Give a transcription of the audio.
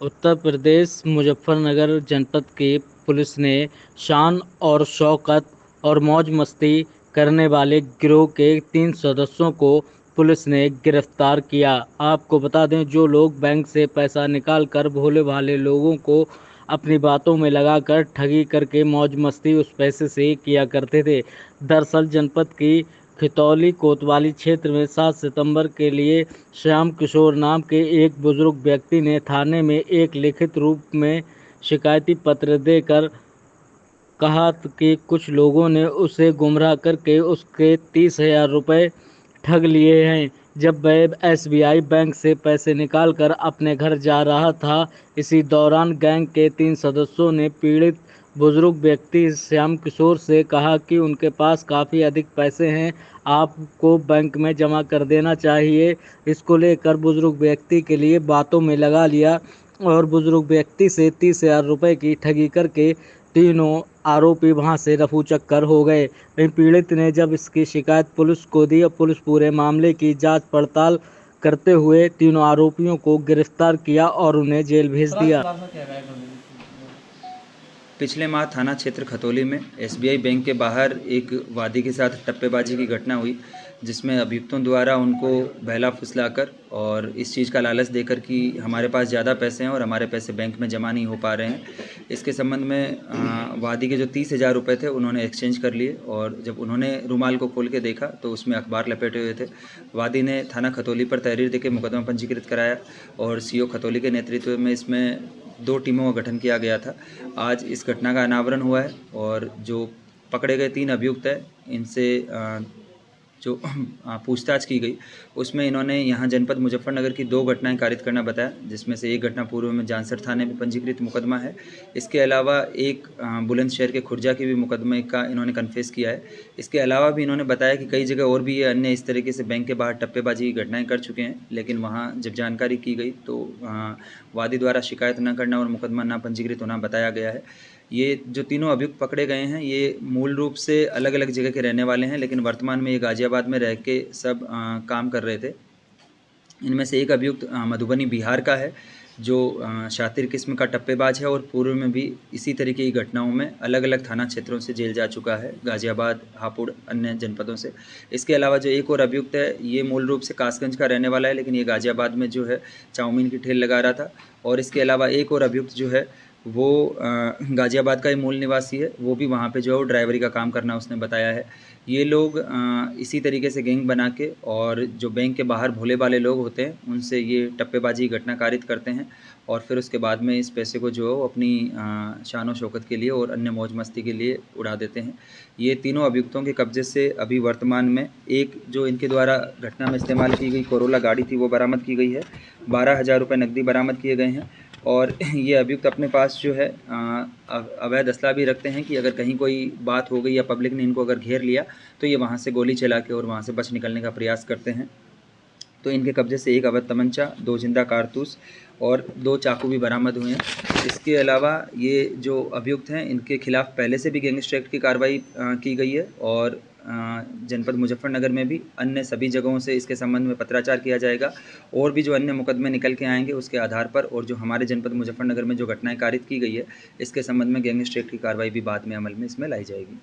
उत्तर प्रदेश मुजफ्फरनगर जनपद की पुलिस ने शान और शौकत और मौज मस्ती करने वाले गिरोह के 3 सदस्यों को पुलिस ने गिरफ्तार किया। आपको बता दें, जो लोग बैंक से पैसा निकाल कर भोले भाले लोगों को अपनी बातों में लगाकर ठगी करके मौज मस्ती उस पैसे से किया करते थे। दरअसल जनपद की खितौली कोतवाली क्षेत्र में 7 सितंबर के लिए श्याम किशोर नाम के एक बुजुर्ग व्यक्ति ने थाने में एक लिखित रूप में शिकायती पत्र देकर कहा कि कुछ लोगों ने उसे गुमराह करके उसके 30,000 रुपये ठग लिए हैं। जब वह एसबीआई बैंक से पैसे निकालकर अपने घर जा रहा था, इसी दौरान गैंग के 3 सदस्यों ने पीड़ित बुजुर्ग व्यक्ति श्याम किशोर से कहा कि उनके पास काफ़ी अधिक पैसे हैं, आपको बैंक में जमा कर देना चाहिए। इसको लेकर बुजुर्ग व्यक्ति के लिए बातों में लगा लिया और बुजुर्ग व्यक्ति से 30,000 रुपये की ठगी करके तीनों आरोपी वहां से रफू चक्कर हो गए। वहीं पीड़ित ने जब इसकी शिकायत पुलिस को दी और पुलिस पूरे मामले की जांच पड़ताल करते हुए तीनों आरोपियों को गिरफ्तार किया और उन्हें जेल भेज दिया। पिछले माह थाना क्षेत्र खतौली में एसबीआई बैंक के बाहर एक वादी के साथ टप्पेबाजी की घटना हुई, जिसमें अभियुक्तों द्वारा उनको बहला फुसलाकर और इस चीज़ का लालच देकर कि हमारे पास ज़्यादा पैसे हैं और हमारे पैसे बैंक में जमा नहीं हो पा रहे हैं, इसके संबंध में वादी के जो 30,000 रुपये थे उन्होंने एक्सचेंज कर लिए। और जब उन्होंने रुमाल को खोल के देखा तो उसमें अखबार लपेटे हुए थे। वादी ने थाना खतौली पर तहरीर देकर मुकदमा पंजीकृत कराया और सीओ खतौली के नेतृत्व में इसमें 2 टीमों का गठन किया गया था। आज इस घटना का अनावरण हुआ है और जो पकड़े गए 3 अभियुक्त हैं, इनसे जो पूछताछ की गई उसमें इन्होंने यहाँ जनपद मुजफ्फरनगर की 2 घटनाएं कारित करना बताया, जिसमें से एक घटना पूर्व में जानसर थाने में पंजीकृत मुकदमा है। इसके अलावा एक बुलंदशहर के खुर्जा के भी मुकदमे का इन्होंने कन्फेस किया है। इसके अलावा भी इन्होंने बताया कि कई जगह और भी ये अन्य इस तरीके से बैंक के बाहर टप्पेबाजी की घटनाएँ कर चुके हैं, लेकिन वहाँ जब जानकारी की गई तो वादी द्वारा शिकायत न करना और मुकदमा न पंजीकृत होना बताया गया है। ये जो तीनों अभियुक्त पकड़े गए हैं, ये मूल रूप से अलग अलग जगह के रहने वाले हैं, लेकिन वर्तमान में ये गाजियाबाद में रह के सब काम कर रहे थे। इनमें से एक अभियुक्त मधुबनी बिहार का है, जो शातिर किस्म का टप्पेबाज है और पूर्व में भी इसी तरीके की घटनाओं में अलग अलग थाना क्षेत्रों से जेल जा चुका है, गाजियाबाद, हापुड़, अन्य जनपदों से। इसके अलावा जो एक और अभियुक्त है, ये मूल रूप से कासगंज का रहने वाला है, लेकिन ये गाजियाबाद में जो है चाउमीन की ठेल लगा रहा था। और इसके अलावा एक और अभियुक्त जो है वो गाजियाबाद का ही मूल निवासी है, वो भी वहाँ पे जो है वो ड्राइवरी का काम करना उसने बताया है। ये लोग इसी तरीके से गैंग बना के और जो बैंक के बाहर भोले भाले लोग होते हैं उनसे ये टप्पेबाजी घटना कारित करते हैं और फिर उसके बाद में इस पैसे को जो है वो अपनी शान और शौकत के लिए और अन्य मौज मस्ती के लिए उड़ा देते हैं। ये तीनों अभियुक्तों के कब्जे से अभी वर्तमान में एक जो इनके द्वारा घटना में इस्तेमाल की गई कोरोला गाड़ी थी वो बरामद की गई है। 12,000 रुपये नकदी बरामद किए गए हैं और ये अभियुक्त अपने पास जो है अवैध असला भी रखते हैं कि अगर कहीं कोई बात हो गई या पब्लिक ने इनको अगर घेर लिया तो ये वहाँ से गोली चला के और वहाँ से बच निकलने का प्रयास करते हैं। तो इनके कब्जे से एक अवैध तमंचा, 2 जिंदा कारतूस और 2 चाकू भी बरामद हुए हैं। इसके अलावा ये जो अभियुक्त हैं, इनके खिलाफ पहले से भी गैंगस्टर एक्ट की कार्रवाई की गई है और जनपद मुजफ्फरनगर में भी अन्य सभी जगहों से इसके संबंध में पत्राचार किया जाएगा और भी जो अन्य मुकदमे निकल के आएंगे उसके आधार पर और जो हमारे जनपद मुजफ्फरनगर में जो घटनाएं कारित की गई है इसके संबंध में गैंगस्टर एक्ट की कार्रवाई भी बाद में अमल में इसमें लाई जाएगी।